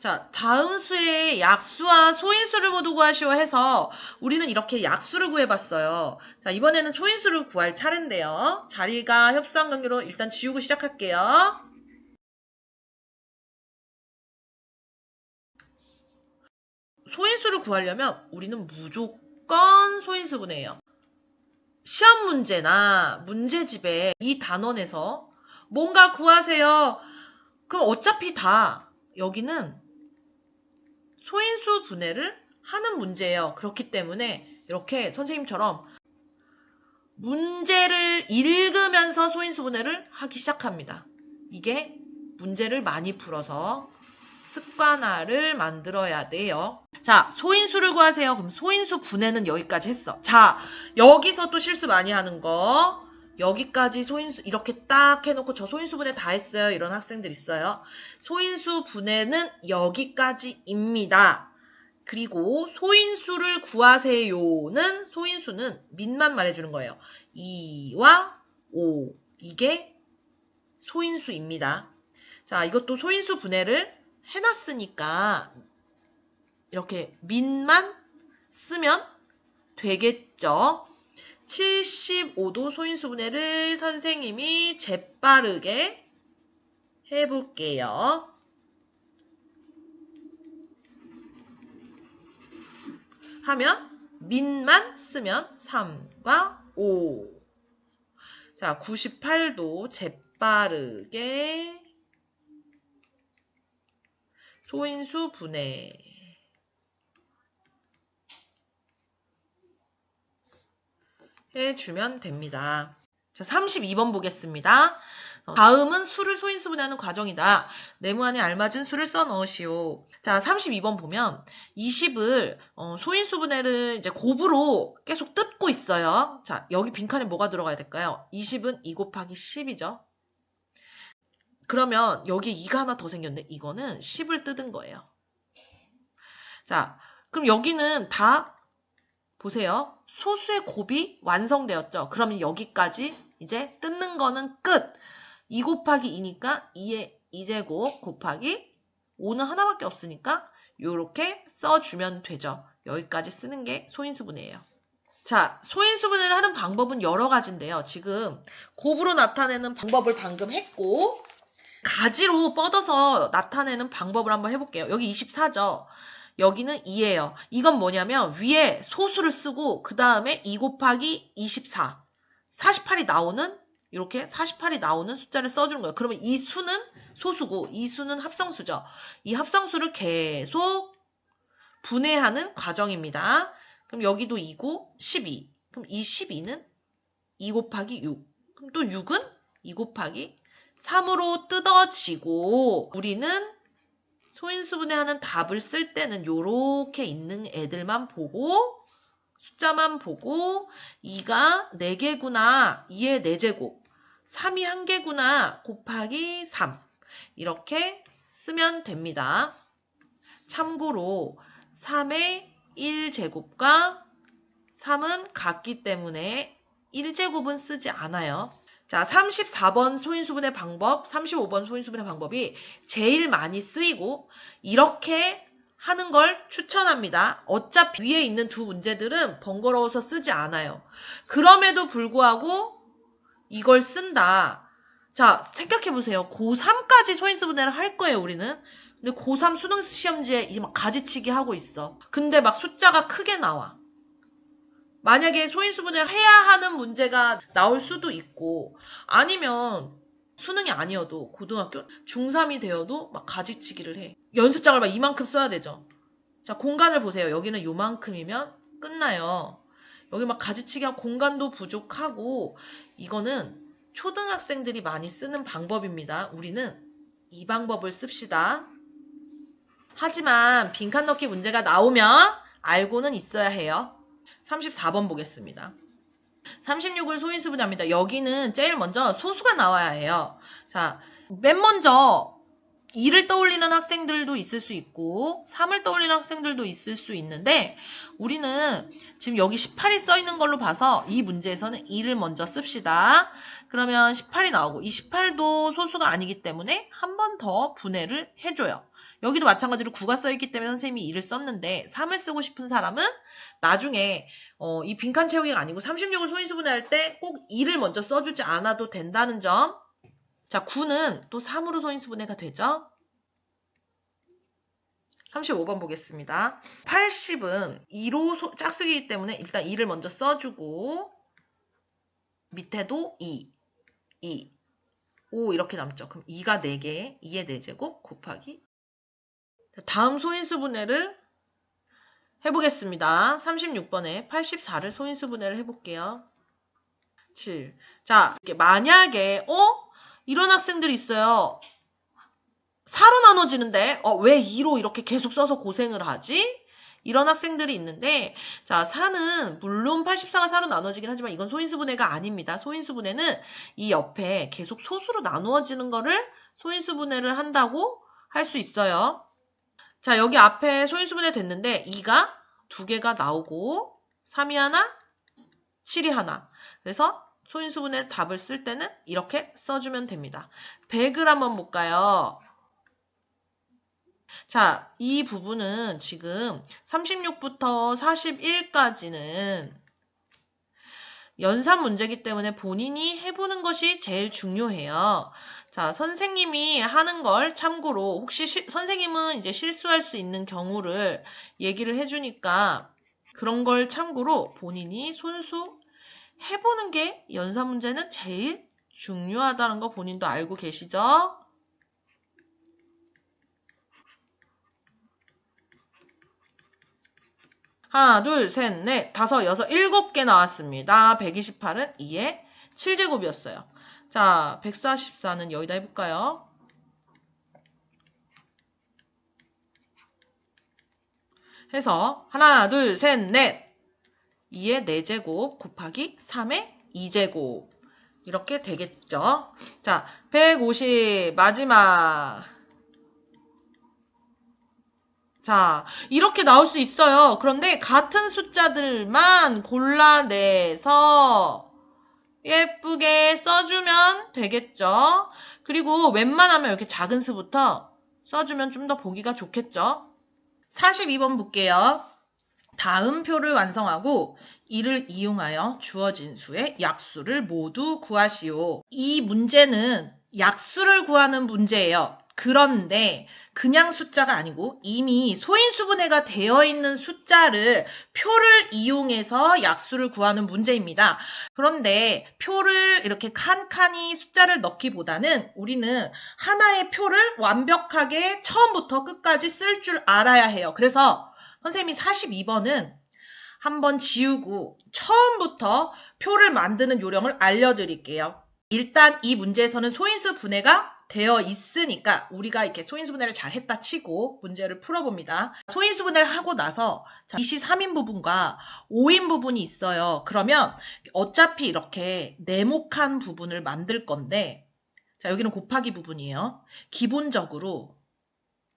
자, 다음 수의 약수와 소인수를 모두 구하시오 해서 우리는 이렇게 약수를 구해봤어요. 자, 이번에는 소인수를 구할 차례인데요. 자리가 협소한 관계로 일단 지우고 시작할게요. 소인수를 구하려면 우리는 무조건 소인수분해예요. 시험 문제나 문제집에 이 단원에서 뭔가 구하세요. 그럼 어차피 다 여기는 소인수 분해를 하는 문제예요. 그렇기 때문에 이렇게 선생님처럼 문제를 읽으면서 소인수 분해를 하기 시작합니다. 이게 문제를 많이 풀어서 습관화를 만들어야 돼요. 자, 소인수를 구하세요. 그럼 소인수 분해는 여기까지 했어. 자, 여기서 또 실수 많이 하는 거. 여기까지 소인수 이렇게 딱 해놓고 저 소인수 분해 다 했어요. 이런 학생들 있어요. 소인수 분해는 여기까지입니다. 그리고 소인수를 구하세요는 소인수는 민만 말해주는 거예요. 2와 5 이게 소인수입니다. 자, 이것도 소인수 분해를 해놨으니까 이렇게 민만 쓰면 되겠죠. 75도 소인수 분해를 선생님이 재빠르게 해볼게요. 하면 민만 쓰면 3과 5. 자, 98도 재빠르게 소인수 분해. 해주면 됩니다. 자, 32번 보겠습니다. 다음은 수를 소인수 분해하는 과정이다. 네모 안에 알맞은 수를 써 넣으시오. 자, 32번 보면 20을 소인수 분해를 이제 곱으로 계속 뜯고 있어요. 자, 여기 빈칸에 뭐가 들어가야 될까요? 20은 2 곱하기 10이죠. 그러면 여기에 2가 하나 더 생겼는데 이거는 10을 뜯은 거예요. 자, 그럼 여기는 다 보세요. 소수의 곱이 완성되었죠. 그러면 여기까지 이제 뜯는 거는 끝. 2 곱하기 2니까 2의 2제곱 곱하기 5는 하나밖에 없으니까 이렇게 써주면 되죠. 여기까지 쓰는 게 소인수분해예요. 자, 소인수분해를 하는 방법은 여러 가지인데요. 지금 곱으로 나타내는 방법을 방금 했고 가지로 뻗어서 나타내는 방법을 한번 해볼게요. 여기 24죠. 여기는 2예요. 이건 뭐냐면 위에 소수를 쓰고 그 다음에 2 곱하기 24. 48이 나오는 이렇게 48이 나오는 숫자를 써주는 거예요. 그러면 이 수는 소수고 이 수는 합성수죠. 이 합성수를 계속 분해하는 과정입니다. 그럼 여기도 2고 12. 그럼 이 12는 2 곱하기 6. 그럼 또 6은 2 곱하기 3으로 뜯어지고 우리는 소인수 분해하는 답을 쓸 때는 요렇게 있는 애들만 보고 숫자만 보고 2가 4개구나. 2의 4제곱. 3이 1개구나. 곱하기 3. 이렇게 쓰면 됩니다. 참고로 3의 1제곱과 3은 같기 때문에 1제곱은 쓰지 않아요. 자, 34번 소인수분해 방법, 35번 소인수분해 방법이 제일 많이 쓰이고 이렇게 하는 걸 추천합니다. 어차피 위에 있는 두 문제들은 번거로워서 쓰지 않아요. 그럼에도 불구하고 이걸 쓴다. 자, 생각해보세요. 고3까지 소인수분해를 할 거예요, 우리는. 근데 고3 수능 시험지에 이제 막 가지치기 하고 있어. 근데 막 숫자가 크게 나와. 만약에 소인수분해를 해야 하는 문제가 나올 수도 있고 아니면 수능이 아니어도 고등학교 중3이 되어도 막 가지치기를 해. 연습장을 막 이만큼 써야 되죠. 자, 공간을 보세요. 여기는 요만큼이면 끝나요. 여기 막 가지치기하고 공간도 부족하고 이거는 초등학생들이 많이 쓰는 방법입니다. 우리는 이 방법을 씁시다. 하지만 빈칸 넣기 문제가 나오면 알고는 있어야 해요. 34번 보겠습니다. 36을 소인수 분해합니다. 여기는 제일 먼저 소수가 나와야 해요. 자, 맨 먼저 2를 떠올리는 학생들도 있을 수 있고 3을 떠올리는 학생들도 있을 수 있는데 우리는 지금 여기 18이 써 있는 걸로 봐서 이 문제에서는 2를 먼저 씁시다. 그러면 18이 나오고 이 18도 소수가 아니기 때문에 한 번 더 분해를 해줘요. 여기도 마찬가지로 9가 써있기 때문에 선생님이 2를 썼는데 3을 쓰고 싶은 사람은 나중에 이 빈칸 채우기가 아니고 36을 소인수분해할 때 꼭 2를 먼저 써주지 않아도 된다는 점. 자, 9는 또 3으로 소인수분해가 되죠. 35번 보겠습니다. 80은 2로 짝수이기 때문에 일단 2를 먼저 써주고 밑에도 2, 5 이렇게 남죠. 그럼 2가 4개, 2의 4제곱 곱하기 다음 소인수분해를 해보겠습니다. 36번에 84를 소인수분해를 해볼게요. 7. 자, 이렇게 만약에 이런 학생들이 있어요. 4로 나눠지는데 왜 2로 이렇게 계속 써서 고생을 하지? 이런 학생들이 있는데 자, 4는 물론 84가 4로 나눠지긴 하지만 이건 소인수분해가 아닙니다. 소인수분해는 이 옆에 계속 소수로 나누어지는 거를 소인수분해를 한다고 할 수 있어요. 자, 여기 앞에 소인수분해 됐는데 2가 2개가 나오고 3이 하나, 7이 하나. 그래서 소인수분해 답을 쓸 때는 이렇게 써주면 됩니다. 100을 한번 볼까요? 자, 이 부분은 지금 36부터 41까지는 연산 문제이기 때문에 본인이 해보는 것이 제일 중요해요. 자, 선생님이 하는 걸 참고로 혹시 선생님은 이제 실수할 수 있는 경우를 얘기를 해주니까 그런 걸 참고로 본인이 손수 해보는 게 연산 문제는 제일 중요하다는 거 본인도 알고 계시죠? 하나, 둘, 셋, 넷, 다섯, 여섯, 7개 나왔습니다. 128은 2의 7제곱이었어요. 자, 144는 여기다 해볼까요? 해서 하나, 둘, 셋, 넷, 2의 4제곱 곱하기 3의 2제곱 이렇게 되겠죠. 자, 150 마지막. 자, 이렇게 나올 수 있어요. 그런데 같은 숫자들만 골라내서 예쁘게 써주면 되겠죠. 그리고 웬만하면 이렇게 작은 수부터 써주면 좀 더 보기가 좋겠죠. 42번 볼게요. 다음 표를 완성하고 이를 이용하여 주어진 수의 약수를 모두 구하시오. 이 문제는 약수를 구하는 문제예요. 그런데 그냥 숫자가 아니고 이미 소인수분해가 되어 있는 숫자를 표를 이용해서 약수를 구하는 문제입니다. 그런데 표를 이렇게 칸칸이 숫자를 넣기보다는 우리는 하나의 표를 완벽하게 처음부터 끝까지 쓸 줄 알아야 해요. 그래서 선생님이 42번은 한번 지우고 처음부터 표를 만드는 요령을 알려드릴게요. 일단 이 문제에서는 소인수 분해가 되어 있으니까 우리가 이렇게 소인수 분해를 잘 했다 치고 문제를 풀어봅니다. 소인수 분해를 하고 나서 23인 부분과 5인 부분이 있어요. 그러면 어차피 이렇게 네모칸 부분을 만들 건데 자, 여기는 곱하기 부분이에요. 기본적으로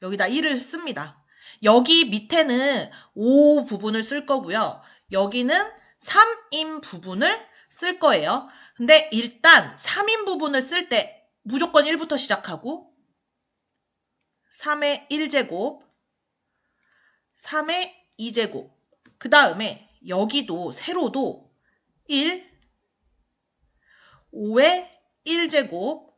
여기다 1을 씁니다. 여기 밑에는 5 부분을 쓸 거고요. 여기는 3인 부분을 쓸 거예요. 근데 일단 3인 부분을 쓸 때 무조건 1부터 시작하고 3의 1제곱, 3의 2제곱, 그 다음에 여기도 세로도 1, 5의 1제곱,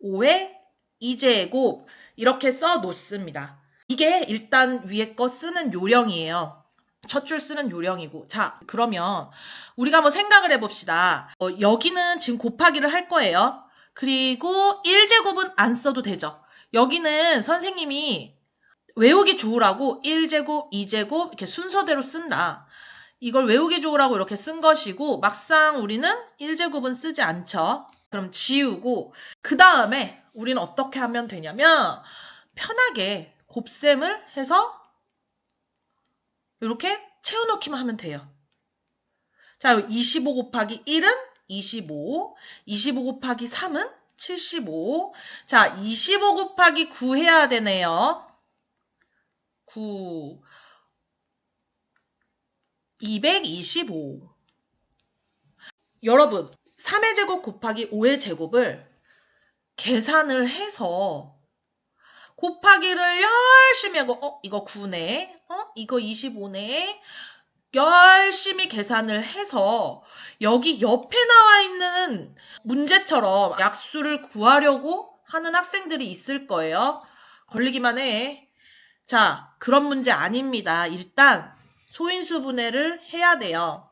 5의 2제곱 이렇게 써 놓습니다. 이게 일단 위에 거 쓰는 요령이에요. 첫 줄 쓰는 요령이고. 자, 그러면 우리가 한번 생각을 해봅시다. 여기는 지금 곱하기를 할 거예요. 그리고 1제곱은 안 써도 되죠. 여기는 선생님이 외우기 좋으라고 1제곱, 2제곱 이렇게 순서대로 쓴다. 이걸 외우기 좋으라고 이렇게 쓴 것이고 막상 우리는 1제곱은 쓰지 않죠. 그럼 지우고 그 다음에 우리는 어떻게 하면 되냐면 편하게 곱셈을 해서 이렇게 채워넣기만 하면 돼요. 자, 25 곱하기 1은 25, 25 곱하기 3은 75. 자, 25 곱하기 9 해야 되네요. 9, 225. 여러분, 3의 제곱 곱하기 5의 제곱을 계산을 해서 곱하기를 열심히 하고 이거 9네. 이거 25네. 열심히 계산을 해서 여기 옆에 나와 있는 문제처럼 약수를 구하려고 하는 학생들이 있을 거예요. 걸리기만 해. 자, 그런 문제 아닙니다. 일단 소인수분해를 해야 돼요.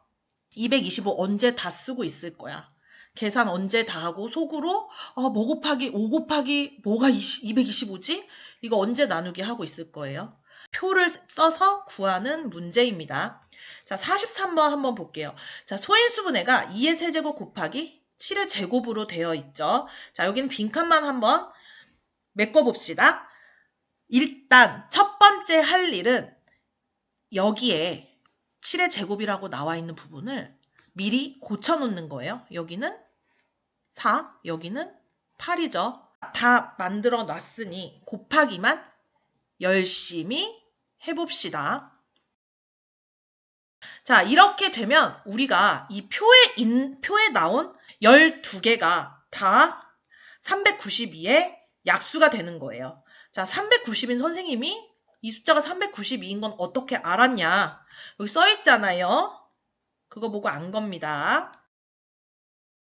225 언제 다 쓰고 있을 거야. 계산 언제 다 하고 속으로 뭐 곱하기 5 곱하기 뭐가 225지? 이거 언제 나누기 하고 있을 거예요. 표를 써서 구하는 문제입니다. 자, 43번 한번 볼게요. 자, 소인수분해가 2의 세제곱 곱하기 7의 제곱으로 되어 있죠. 자, 여기는 빈칸만 한번 메꿔봅시다. 일단 첫 번째 할 일은 여기에 7의 제곱이라고 나와 있는 부분을 미리 고쳐놓는 거예요. 여기는 4, 여기는 8이죠. 다 만들어 놨으니 곱하기만 열심히 해봅시다. 자, 이렇게 되면 우리가 이 표에 나온 12개가 다 392의 약수가 되는 거예요. 자, 390인 선생님이 이 숫자가 392인 건 어떻게 알았냐? 여기 써 있잖아요. 그거 보고 안 겁니다.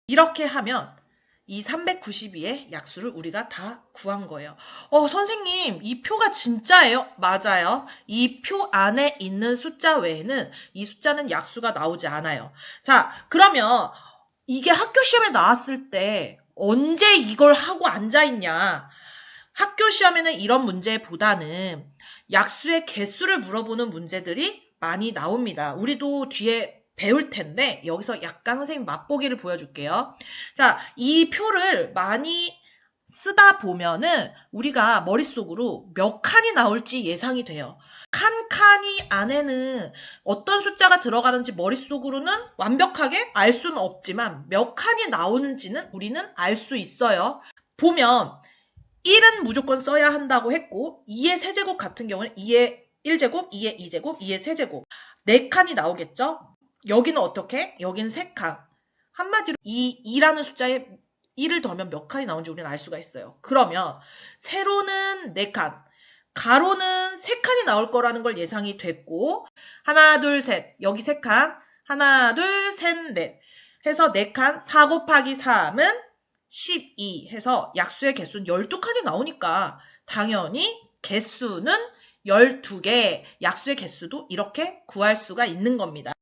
이렇게 하면 이 392의 약수를 우리가 다 구한 거예요. 선생님, 이 표가 진짜예요? 맞아요. 이 표 안에 있는 숫자 외에는 이 숫자는 약수가 나오지 않아요. 자, 그러면 이게 학교 시험에 나왔을 때 언제 이걸 하고 앉아있냐? 학교 시험에는 이런 문제보다는 약수의 개수를 물어보는 문제들이 많이 나옵니다. 우리도 뒤에 배울 텐데 여기서 약간 선생님 맛보기를 보여줄게요. 자, 이 표를 많이 쓰다 보면은 우리가 머릿속으로 몇 칸이 나올지 예상이 돼요. 한 칸이 안에는 어떤 숫자가 들어가는지 머릿속으로는 완벽하게 알 수는 없지만 몇 칸이 나오는지는 우리는 알 수 있어요. 보면 1은 무조건 써야 한다고 했고 2의 세제곱 같은 경우는 2의 1제곱, 2의 2제곱, 2의 세제곱 4칸이 나오겠죠? 여기는 어떻게? 여기는 3칸. 한마디로 2라는 숫자에 1을 더하면 몇 칸이 나오는지 우리는 알 수가 있어요. 그러면 세로는 4칸, 가로는 3칸이 나올 거라는 걸 예상이 됐고 하나, 둘, 셋, 여기 3칸, 하나, 둘, 셋, 넷 해서 4칸, 4 곱하기 3은 12 해서 약수의 개수는 12칸이 나오니까 당연히 개수는 12개, 약수의 개수도 이렇게 구할 수가 있는 겁니다.